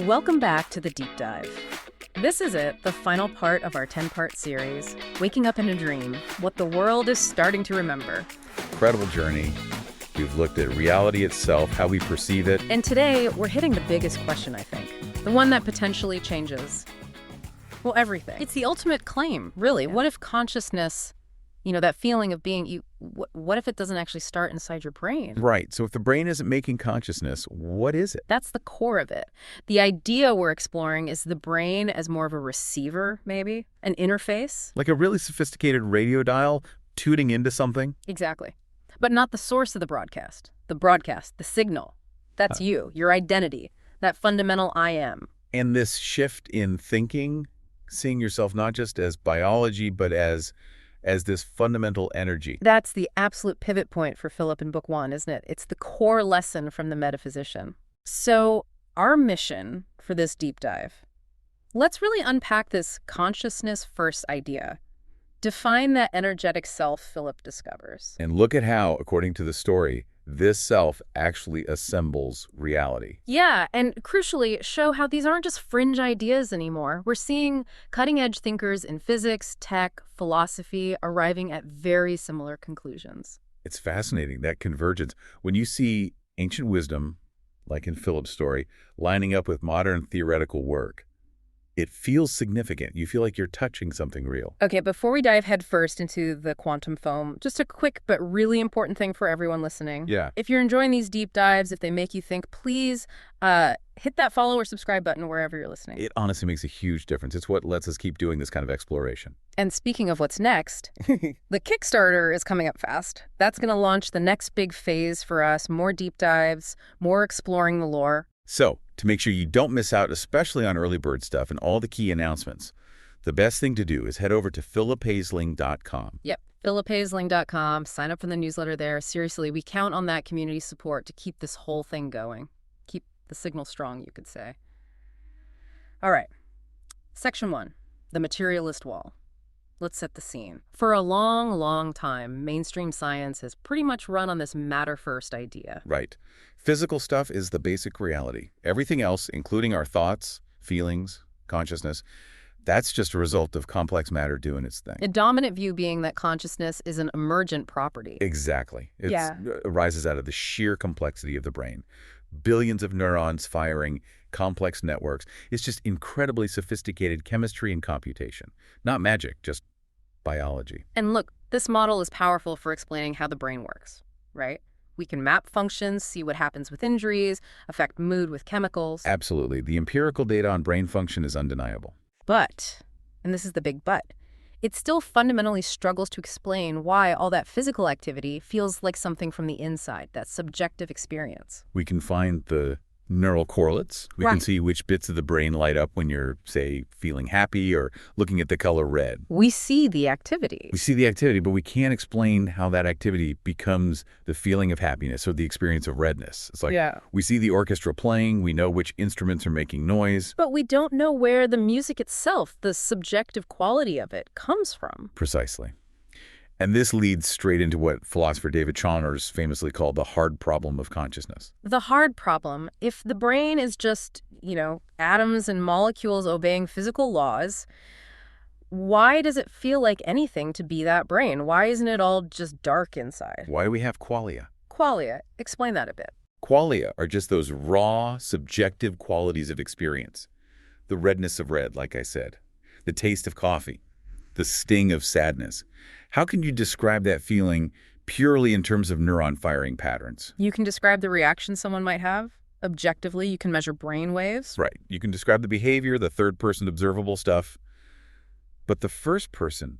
Welcome back to the Deep Dive. This is it, the final part of our 10-part series, Waking Up in a Dream, What the World is Starting to Remember. Incredible journey. We've looked at reality itself, how we perceive it. And today, we're hitting the biggest question, I think. The one that potentially changes, well, everything. It's the ultimate claim, really. Yeah. What if consciousness, that feeling of being you, what if it doesn't actually start inside your brain? Right. So if the brain isn't making consciousness, what is it? That's the core of it. The idea we're exploring is the brain as more of a receiver, maybe, an interface. Like a really sophisticated radio dial tuning into something? Exactly. But not the source of the broadcast. The signal. That's you, your identity, that fundamental I am. And this shift in thinking, seeing yourself not just as biology, but as this fundamental energy. That's the absolute pivot point for Phillip in Book 1, isn't it? It's the core lesson from the metaphysician. So our mission for this deep dive, let's really unpack this consciousness-first idea. Define that energetic self Phillip discovers. And look at how, according to the story, this self actually assembles reality. Yeah, and crucially, show how these aren't just fringe ideas anymore. We're seeing cutting-edge thinkers in physics, tech, philosophy arriving at very similar conclusions. It's fascinating, that convergence. When you see ancient wisdom, like in Phillip's story, lining up with modern theoretical work, it feels significant. You feel like you're touching something real. Okay, before we dive headfirst into the quantum foam, just a quick but really important thing for everyone listening. Yeah. If you're enjoying these deep dives, if they make you think, please hit that follow or subscribe button wherever you're listening. It honestly makes a huge difference. It's what lets us keep doing this kind of exploration. And speaking of what's next, the Kickstarter is coming up fast. That's going to launch the next big phase for us, more deep dives, more exploring the lore. So, to make sure you don't miss out, especially on early bird stuff and all the key announcements, the best thing to do is head over to philiphaisling.com. Yep, philiphaisling.com. Sign up for the newsletter there. Seriously, we count on that community support to keep this whole thing going. Keep the signal strong, you could say. All right. Section 1, the materialist wall. Let's set the scene. For a long, long time, mainstream science has pretty much run on this matter-first idea. Right. Physical stuff is the basic reality. Everything else, including our thoughts, feelings, consciousness, that's just a result of complex matter doing its thing. A dominant view being that consciousness is an emergent property. Exactly. It arises out of the sheer complexity of the brain. Billions of neurons firing, complex networks. It's just incredibly sophisticated chemistry and computation. Not magic, just biology. And look, this model is powerful for explaining how the brain works, right? We can map functions, see what happens with injuries, affect mood with chemicals. Absolutely. The empirical data on brain function is undeniable. But, and this is the big but, it still fundamentally struggles to explain why all that physical activity feels like something from the inside, that subjective experience. We can find the neural correlates. We can see which bits of the brain light up when you're, say, feeling happy or looking at the color red. We see the activity. We see the activity, but we can't explain how that activity becomes the feeling of happiness or the experience of redness. It's like we see the orchestra playing, we know which instruments are making noise. But we don't know where the music itself, the subjective quality of it, comes from. Precisely. And this leads straight into what philosopher David Chalmers famously called the hard problem of consciousness. The hard problem, if the brain is just, atoms and molecules obeying physical laws, why does it feel like anything to be that brain? Why isn't it all just dark inside? Why do we have qualia? Qualia. Explain that a bit. Qualia are just those raw, subjective qualities of experience. The redness of red, like I said. The taste of coffee. The sting of sadness. How can you describe that feeling purely in terms of neuron firing patterns? You can describe the reaction someone might have. Objectively, you can measure brain waves. Right. You can describe the behavior, the third-person observable stuff. But the first-person,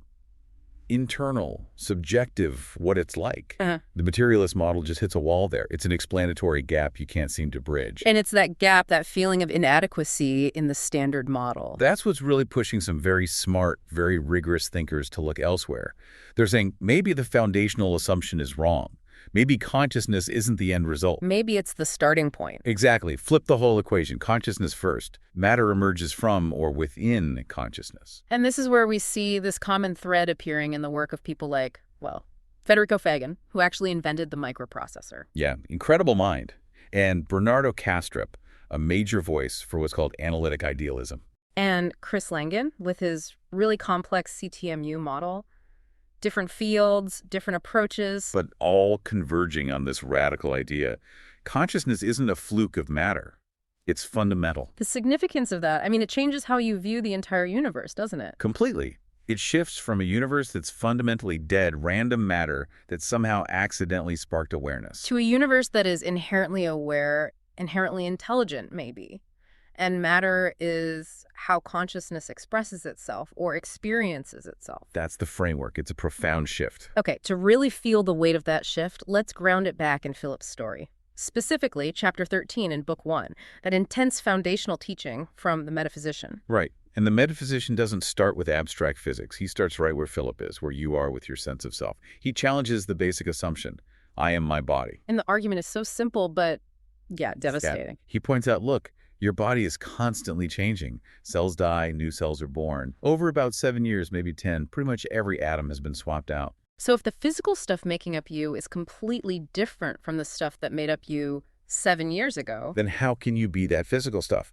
internal, subjective, what it's like, the materialist model just hits a wall there. It's an explanatory gap you can't seem to bridge. And it's that gap, that feeling of inadequacy in the standard model. That's what's really pushing some very smart, very rigorous thinkers to look elsewhere. They're saying maybe the foundational assumption is wrong. Maybe consciousness isn't the end result. Maybe it's the starting point. Exactly. Flip the whole equation. Consciousness first. Matter emerges from or within consciousness. And this is where we see this common thread appearing in the work of people like, Federico Fagan, who actually invented the microprocessor. Yeah, incredible mind. And Bernardo Kastrup, a major voice for what's called analytic idealism. And Chris Langan, with his really complex CTMU model, different fields, different approaches. But all converging on this radical idea. Consciousness isn't a fluke of matter. It's fundamental. The significance of that, I mean, it changes how you view the entire universe, doesn't it? Completely. It shifts from a universe that's fundamentally dead, random matter that somehow accidentally sparked awareness. To a universe that is inherently aware, inherently intelligent, maybe. And matter is how consciousness expresses itself or experiences itself. That's the framework. It's a profound shift. Okay, to really feel the weight of that shift, let's ground it back in Philip's story. Specifically, chapter 13 in book 1, that intense foundational teaching from the metaphysician. Right. And the metaphysician doesn't start with abstract physics. He starts right where Philip is, where you are with your sense of self. He challenges the basic assumption, I am my body. And the argument is so simple, but, yeah, devastating. He points out, look, your body is constantly changing. Cells die, new cells are born. Over about 7 years, maybe 10, pretty much every atom has been swapped out. So if the physical stuff making up you is completely different from the stuff that made up you 7 years ago, then how can you be that physical stuff?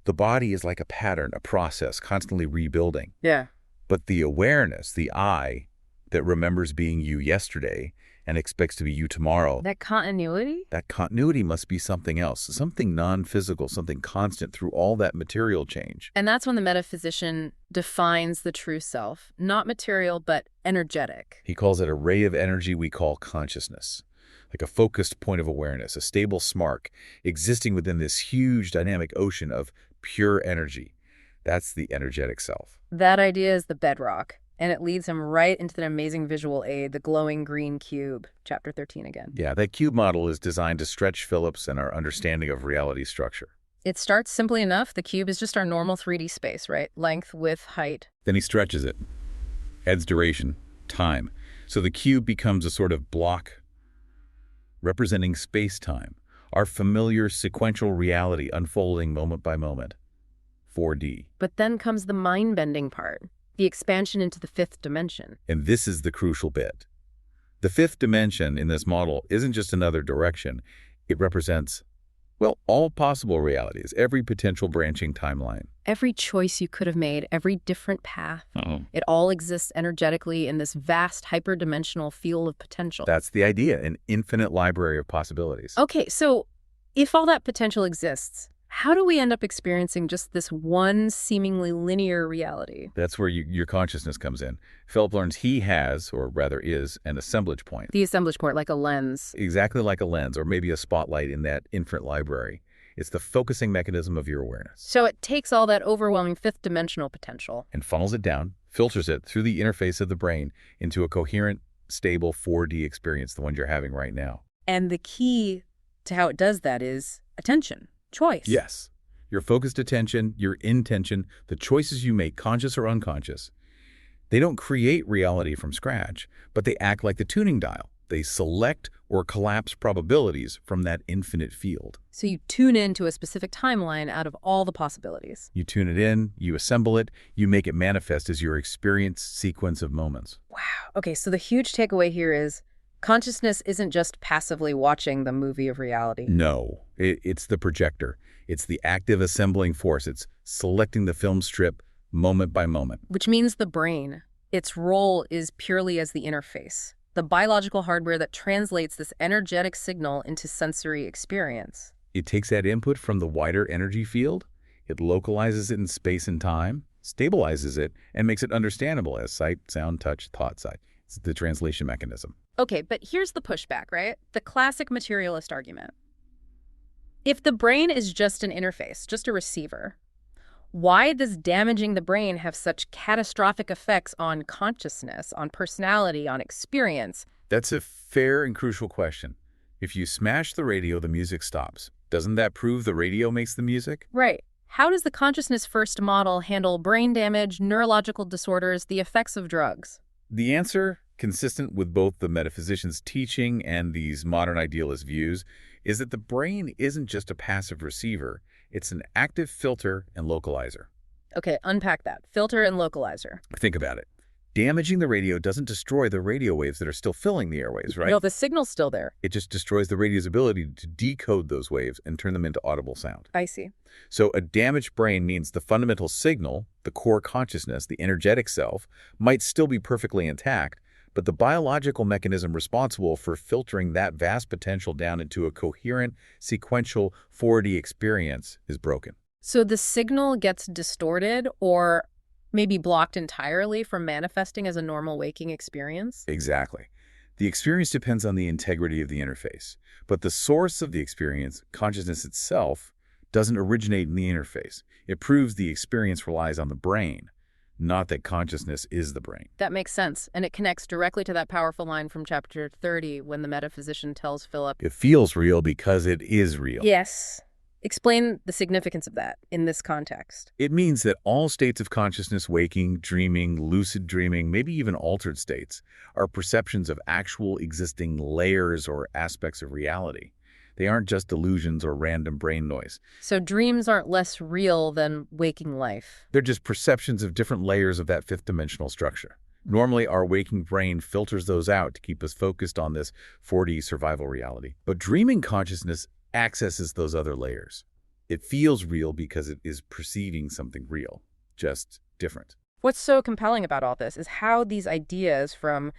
The body is like a pattern, a process, constantly rebuilding. yeah, But the awareness, the I, that remembers being you yesterday and expects to be you tomorrow, that continuity? that continuity must be something else, something non-physical, something constant through all that material change. And that's when the metaphysician defines the true self, not material, but energetic. He calls it a ray of energy we call consciousness, like a focused point of awareness, a stable spark existing within this huge dynamic ocean of pure energy. That's the energetic self. That idea is the bedrock, and it leads him right into that amazing visual aid, the glowing green cube, chapter 13 again. Yeah, that cube model is designed to stretch Phillips and our understanding of reality structure. It starts simply enough. The cube is just our normal 3D space, right? Length, width, height. Then he stretches it, adds duration, time. So the cube becomes a sort of block representing space-time, our familiar sequential reality unfolding moment by moment, 4D. But then comes the mind-bending part, the expansion into the fifth dimension. And this is the crucial bit. The fifth dimension in this model isn't just another direction. It represents, well, all possible realities, every potential branching timeline. Every choice you could have made, every different path, it all exists energetically in this vast hyperdimensional field of potential. That's the idea, an infinite library of possibilities. Okay, so if all that potential exists, how do we end up experiencing just this one seemingly linear reality? That's where your consciousness comes in. Philip learns he has, or rather is, an assemblage point. The assemblage point, like a lens. Exactly like a lens, or maybe a spotlight in that infinite library. It's the focusing mechanism of your awareness. So it takes all that overwhelming fifth dimensional potential And funnels it down, filters it through the interface of the brain into a coherent, stable 4D experience, the one you're having right now. And the key to how it does that is attention, choice. Yes. Your focused attention, your intention, the choices you make, conscious or unconscious, they don't create reality from scratch, but they act like the tuning dial. They select or collapse probabilities from that infinite field. So you tune into a specific timeline out of all the possibilities. You tune it in, you assemble it, you make it manifest as your experience sequence of moments. Wow. Okay, so the huge takeaway here is consciousness isn't just passively watching the movie of reality. No, it's the projector. It's the active assembling force. It's selecting the film strip moment by moment. Which means the brain, its role is purely as the interface, the biological hardware that translates this energetic signal into sensory experience. It takes that input from the wider energy field, it localizes it in space and time, stabilizes it, and makes it understandable as sight, sound, touch, thought side. It's the translation mechanism. Okay, but here's the pushback, right? The classic materialist argument. If the brain is just an interface, just a receiver, why does damaging the brain have such catastrophic effects on consciousness, on personality, on experience? That's a fair and crucial question. If you smash the radio, the music stops. Doesn't that prove the radio makes the music? Right. How does the consciousness-first model handle brain damage, neurological disorders, the effects of drugs? The answer, consistent with both the metaphysician's teaching and these modern idealist views, is that the brain isn't just a passive receiver. It's an active filter and localizer. Okay, unpack that. Filter and localizer. Think about it. Damaging the radio doesn't destroy the radio waves that are still filling the airways, right? No, the signal's still there. It just destroys the radio's ability to decode those waves and turn them into audible sound. I see. So a damaged brain means the fundamental signal, the core consciousness, the energetic self, might still be perfectly intact, but the biological mechanism responsible for filtering that vast potential down into a coherent, sequential 4D experience is broken. So the signal gets distorted or maybe blocked entirely from manifesting as a normal waking experience? Exactly. The experience depends on the integrity of the interface, but the source of the experience, consciousness itself, doesn't originate in the interface. It proves the experience relies on the brain, not that consciousness is the brain. That makes sense, and it connects directly to that powerful line from chapter 30 when the metaphysician tells Phillip, It feels real because it is real. yes. Explain the significance of that in this context. It means that all states of consciousness, waking, dreaming, lucid dreaming, maybe even altered states, are perceptions of actual existing layers or aspects of reality. They aren't just illusions or random brain noise. So dreams aren't less real than waking life. They're just perceptions of different layers of that fifth-dimensional structure. Normally, our waking brain filters those out to keep us focused on this 4D survival reality. But dreaming consciousness accesses those other layers. It feels real because it is perceiving something real, just different. What's so compelling about all this is how these ideas from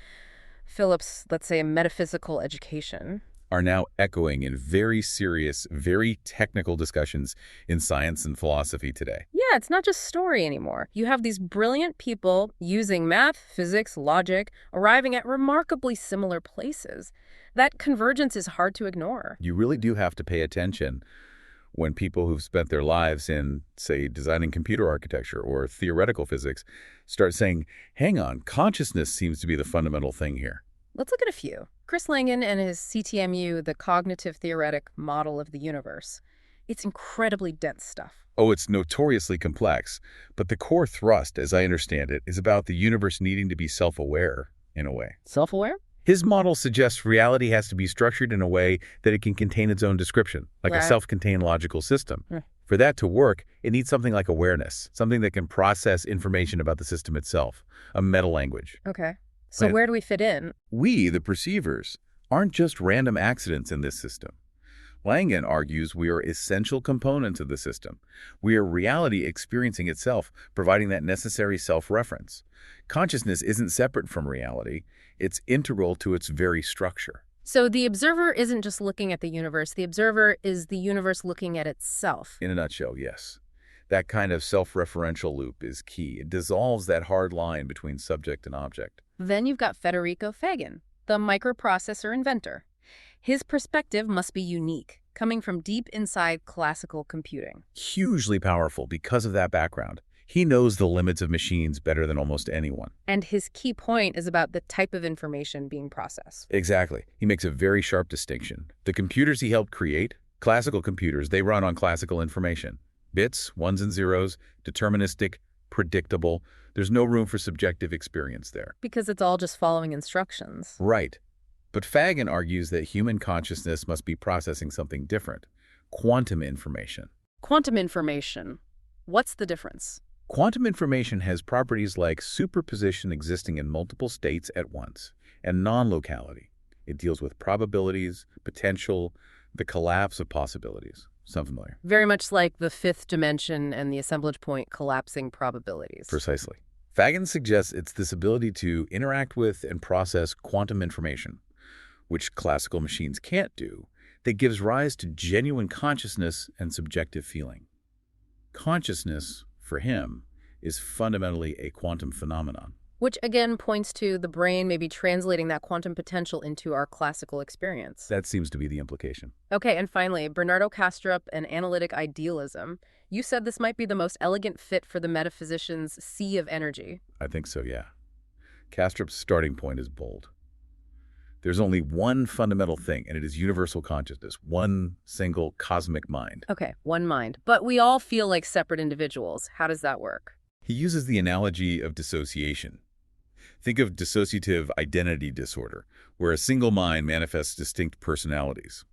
Phillip's, let's say, metaphysical education Are now echoing in very serious, very technical discussions in science and philosophy today. Yeah, it's not just story anymore. You have these brilliant people using math, physics, logic, arriving at remarkably similar places. That convergence is hard to ignore. You really do have to pay attention when people who've spent their lives in, say, designing computer architecture or theoretical physics start saying, hang on, consciousness seems to be the fundamental thing here. Let's look at a few. Chris Langan and his CTMU, the Cognitive Theoretic Model of the Universe. It's incredibly dense stuff. Oh, it's notoriously complex, but the core thrust, as I understand it, is about the universe needing to be self-aware, in a way. Self-aware? His model suggests reality has to be structured in a way that it can contain its own description, like a Right. self-contained logical system. Hmm. For that to work, it needs something like awareness, something that can process information about the system itself, a meta-language. Okay. So Right. where do we fit in? We, the perceivers, aren't just random accidents in this system. Langan argues we are essential components of the system. We are reality experiencing itself, providing that necessary self-reference. Consciousness isn't separate from reality. It's integral to its very structure. So the observer isn't just looking at the universe. The observer is the universe looking at itself. In a nutshell, yes. That kind of self-referential loop is key. It dissolves that hard line between subject and object. Then you've got Federico Fagan, the microprocessor inventor. His perspective must be unique, coming from deep inside classical computing. Hugely powerful because of that background. He knows the limits of machines better than almost anyone. And his key point is about the type of information being processed. Exactly. He makes a very sharp distinction. The computers he helped create, classical computers, they run on classical information. Bits, ones and zeros, deterministic, predictable. There's no room for subjective experience there. Because it's all just following instructions. Right. But Fagan argues that human consciousness must be processing something different. Quantum information. Quantum information. What's the difference? Quantum information has properties like superposition existing in multiple states at once, and non-locality. It deals with probabilities, potential, the collapse of possibilities. Sound familiar? Very much like the fifth dimension and the assemblage point collapsing probabilities. Precisely. Fagan suggests it's this ability to interact with and process quantum information, which classical machines can't do, that gives rise to genuine consciousness and subjective feeling. Consciousness, for him, is fundamentally a quantum phenomenon. Which again points to the brain maybe translating that quantum potential into our classical experience. That seems to be the implication. Okay, and finally, Bernardo Kastrup and analytic idealism. You said this might be the most elegant fit for the metaphysician's sea of energy. I think so, yeah. Kastrup's starting point is bold. There's only one fundamental thing, and it is universal consciousness, one single cosmic mind. Okay, one mind. But we all feel like separate individuals. How does that work? He uses the analogy of dissociation. Think of dissociative identity disorder, where a single mind manifests distinct personalities.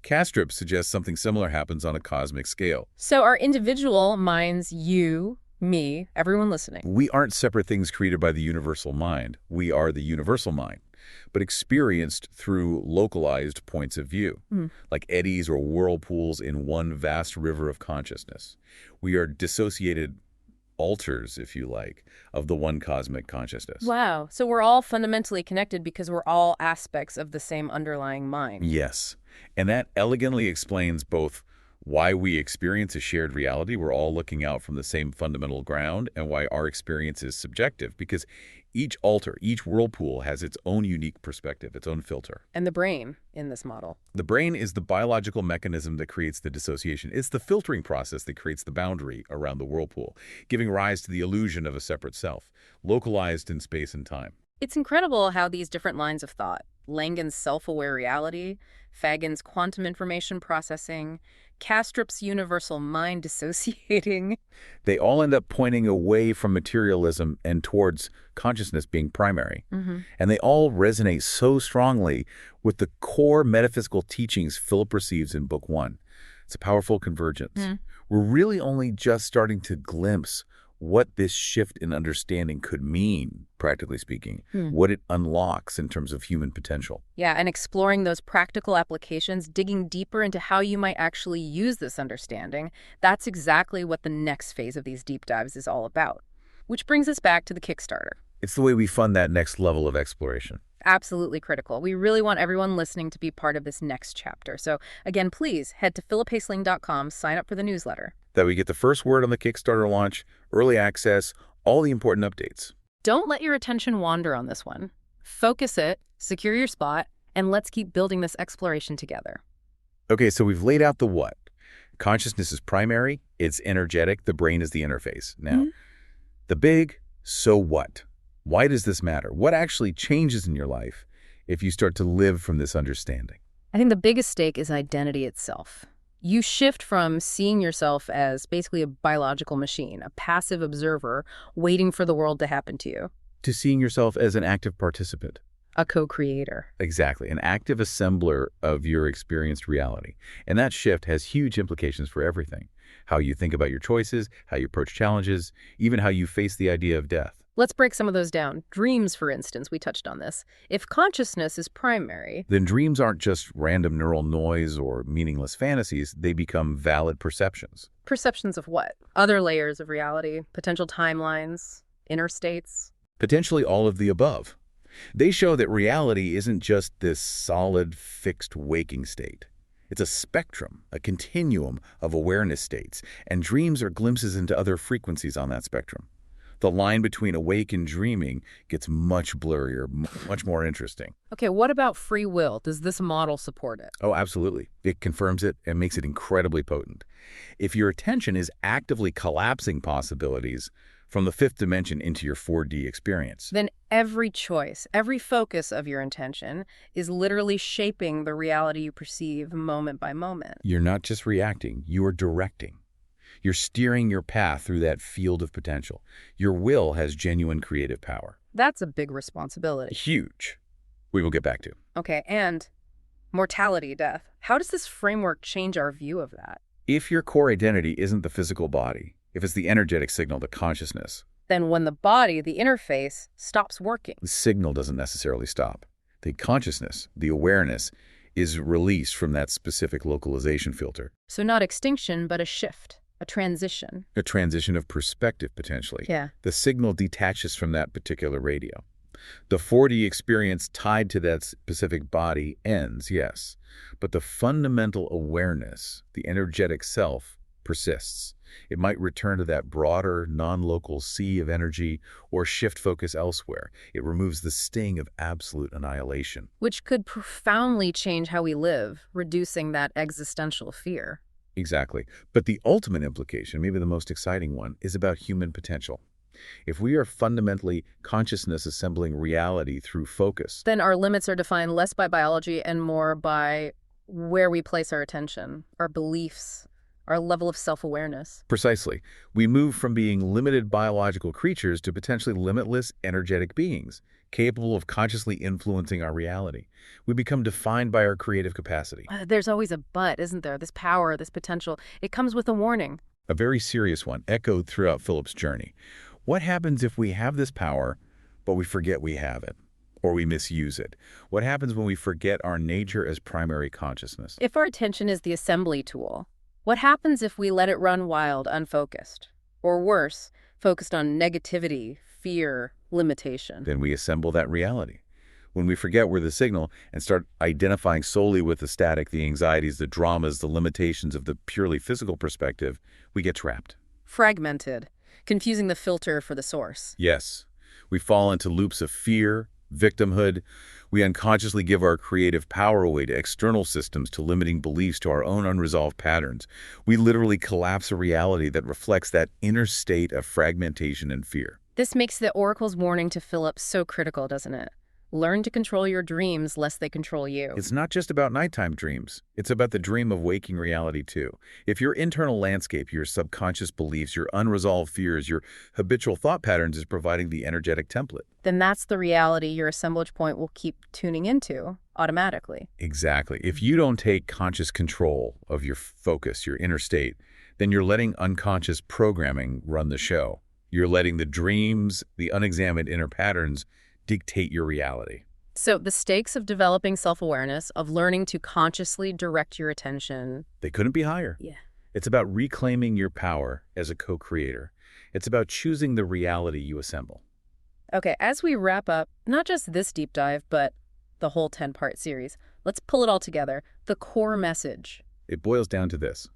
Kastrup suggests something similar happens on a cosmic scale. So our individual minds, you, Me, everyone listening. We aren't separate things created by the universal mind. We are the universal mind, but experienced through localized points of view, like eddies or whirlpools in one vast river of consciousness. We are dissociated alters, if you like, of the one cosmic consciousness. Wow. So we're all fundamentally connected because we're all aspects of the same underlying mind. Yes, and that elegantly explains both why we experience a shared reality, we're all looking out from the same fundamental ground, and why our experience is subjective, because each altar, each whirlpool has its own unique perspective, its own filter. And the brain in this model. The brain is the biological mechanism that creates the dissociation. It's the filtering process that creates the boundary around the whirlpool, giving rise to the illusion of a separate self, localized in space and time. It's incredible how these different lines of thought, Langen's self-aware reality, Fagin's quantum information processing, Kastrup's universal mind dissociating. They all end up pointing away from materialism and towards consciousness being primary. And they all resonate so strongly with the core metaphysical teachings Phillip receives in Book 1. It's a powerful convergence. We're really only just starting to glimpse what this shift in understanding could mean, practically speaking, what it unlocks in terms of human potential. Yeah, and exploring those practical applications, digging deeper into how you might actually use this understanding, that's exactly what the next phase of these deep dives is all about. Which brings us back to the Kickstarter. It's the way we fund that next level of exploration. Absolutely critical. We really want everyone listening to be part of this next chapter. So again, please head to philiphaisling.com, sign up for the newsletter. That we get the first word on the Kickstarter launch, early access, all the important updates. Don't let your attention wander on this one. Focus it, secure your spot, and let's keep building this exploration together. Okay, so we've laid out the what. Consciousness is primary, it's energetic, the brain is the interface. Now, the big, so what? Why does this matter? What actually changes in your life if you start to live from this understanding? I think the biggest stake is identity itself. You shift from seeing yourself as basically a biological machine, a passive observer waiting for the world to happen to you, To seeing yourself as an active participant. a co-creator. Exactly, an active assembler of your experienced reality. And that shift has huge implications for everything. How you think about your choices, how you approach challenges, even how you face the idea of death. Let's break some of those down. Dreams, for instance, we touched on this. If consciousness is primary, Then dreams aren't just random neural noise or meaningless fantasies, they become valid perceptions. perceptions of what? Other layers of reality, potential timelines, inner states. Potentially all of the above. They show that reality isn't just this solid, fixed waking state. It's a spectrum, a continuum of awareness states, and dreams are glimpses into other frequencies on that spectrum. The line between awake and dreaming gets much blurrier, much more interesting. Okay, what about free will? Does this model support it? Oh, absolutely. It confirms it and makes it incredibly potent. If your attention is actively collapsing possibilities from the fifth dimension into your 4D experience, Then every choice, every focus of your intention is literally shaping the reality you perceive moment by moment. you're not just reacting, you are directing. You're steering your path through that field of potential. Your will has genuine creative power. That's a big responsibility. Huge. We will get back to. Okay, and mortality, death. How does this framework change our view of that? If your core identity isn't the physical body, if it's the energetic signal, the consciousness, Then when the body, the interface, stops working, the signal doesn't necessarily stop. The consciousness, the awareness, is released from that specific localization filter. so not extinction, but a shift, a transition. A transition of perspective, potentially. Yeah. The signal detaches from that particular radio. The 4D experience tied to that specific body ends, yes, but the fundamental awareness, the energetic self, persists. It might return to that broader, non-local sea of energy or shift focus elsewhere. It removes the sting of absolute annihilation. Which could profoundly change how we live, reducing that existential fear. Exactly. But the ultimate implication, maybe the most exciting one, is about human potential. If we are fundamentally consciousness assembling reality through focus, Then our limits are defined less by biology and more by where we place our attention, our beliefs, our level of self-awareness. precisely, we move from being limited biological creatures to potentially limitless energetic beings, capable of consciously influencing our reality. We become defined by our creative capacity. There's always a but, isn't there? This power, this potential, it comes with a warning. A very serious one, echoed throughout Philip's journey. What happens if we have this power, but we forget we have it, or we misuse it? What happens when we forget our nature as primary consciousness? If our attention is the assembly tool, what happens if we let it run wild, unfocused? Or worse, focused on negativity, fear, limitation? Then we assemble that reality. When we forget we're the signal and start identifying solely with the static, the anxieties, the dramas, the limitations of the purely physical perspective, we get trapped. Fragmented, confusing the filter for the source. Yes, we fall into loops of fear, victimhood. We unconsciously give our creative power away to external systems, to limiting beliefs, to our own unresolved patterns. We literally collapse a reality that reflects that inner state of fragmentation and fear. This makes the Oracle's warning to Phillip so critical, doesn't it? Learn to control your dreams lest they control you. It's not just about nighttime dreams. It's about the dream of waking reality too. If your internal landscape, your subconscious beliefs, your unresolved fears, your habitual thought patterns is providing the energetic template. Then that's the reality your assemblage point will keep tuning into automatically. Exactly. If you don't take conscious control of your focus, your inner state, then you're letting unconscious programming run the show. You're letting the dreams, the unexamined inner patterns, dictate your reality. So the stakes of developing self-awareness, of learning to consciously direct your attention. They couldn't be higher. Yeah. It's about reclaiming your power as a co-creator. It's about choosing the reality you assemble. Okay, as we wrap up, not just this deep dive, but the whole 10-part series, let's pull it all together. The core message. It boils down to this.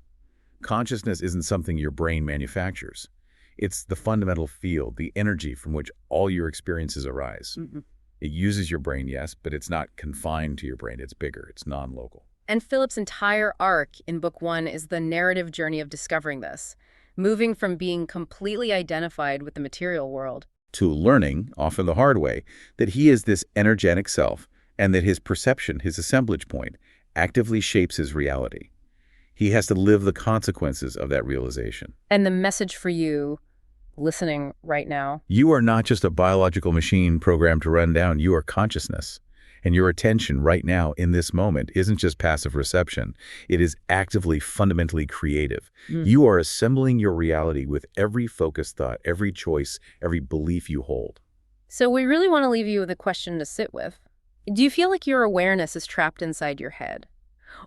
Consciousness isn't something your brain manufactures. It's the fundamental field, the energy from which all your experiences arise. It uses your brain, yes, but it's not confined to your brain. It's bigger. It's non-local. And Philip's entire arc in Book 1 is the narrative journey of discovering this, moving from being completely identified with the material world to learning, often the hard way, that he is this energetic self and that his perception, his assemblage point, actively shapes his reality. He has to live the consequences of that realization. And the message for you listening right now. You are not just a biological machine programmed to run down. You are consciousness. And your attention right now in this moment isn't just passive reception. It is actively, fundamentally creative. You are assembling your reality with every focused thought, every choice, every belief you hold. So we really want to leave you with a question to sit with. Do you feel like your awareness is trapped inside your head?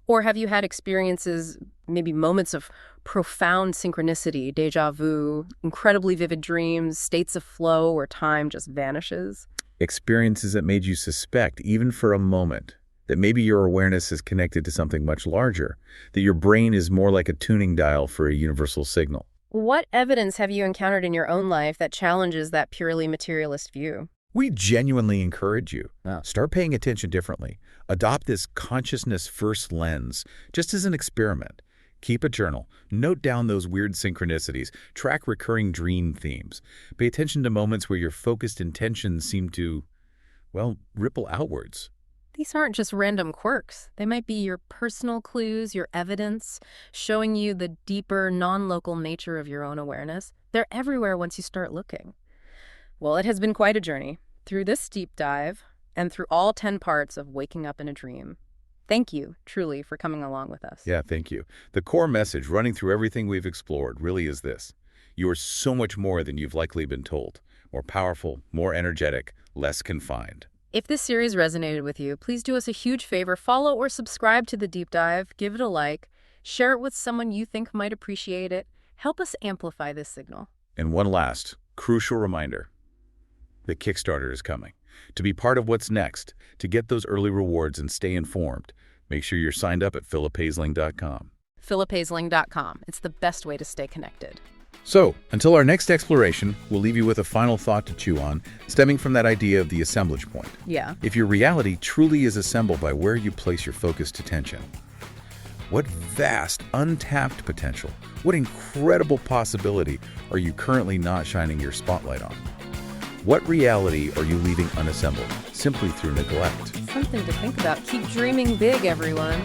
Or have you had experiences, maybe moments of profound synchronicity, déjà vu, incredibly vivid dreams, states of flow where time just vanishes? Experiences that made you suspect, even for a moment, that maybe your awareness is connected to something much larger, that your brain is more like a tuning dial for a universal signal. What evidence have you encountered in your own life that challenges that purely materialist view? We genuinely encourage you. Start paying attention differently. Adopt this consciousness-first lens, just as an experiment. Keep a journal. Note down those weird synchronicities. Track recurring dream themes. Pay attention to moments where your focused intentions seem to, well, ripple outwards. These aren't just random quirks. They might be your personal clues, your evidence, showing you the deeper, non-local nature of your own awareness. They're everywhere once you start looking. Well, it has been quite a journey through this deep dive and through all 10 parts of Waking Up in a Dream. Thank you, truly, for coming along with us. Yeah, thank you. The core message running through everything we've explored really is this. You are so much more than you've likely been told. More powerful, more energetic, less confined. If this series resonated with you, please do us a huge favor. Follow or subscribe to the deep dive. Give it a like. Share it with someone you think might appreciate it. Help us amplify this signal. And one last, crucial reminder. The Kickstarter is coming. To be part of what's next, to get those early rewards and stay informed, make sure you're signed up at philiphaisling.com. philiphaisling.com. It's the best way to stay connected. So, until our next exploration, we'll leave you with a final thought to chew on, stemming from that idea of the assemblage point. Yeah. If your reality truly is assembled by where you place your focused attention, what vast, untapped potential, what incredible possibility are you currently not shining your spotlight on? What reality are you leaving unassembled, simply through neglect? Something to think about. Keep dreaming big, everyone.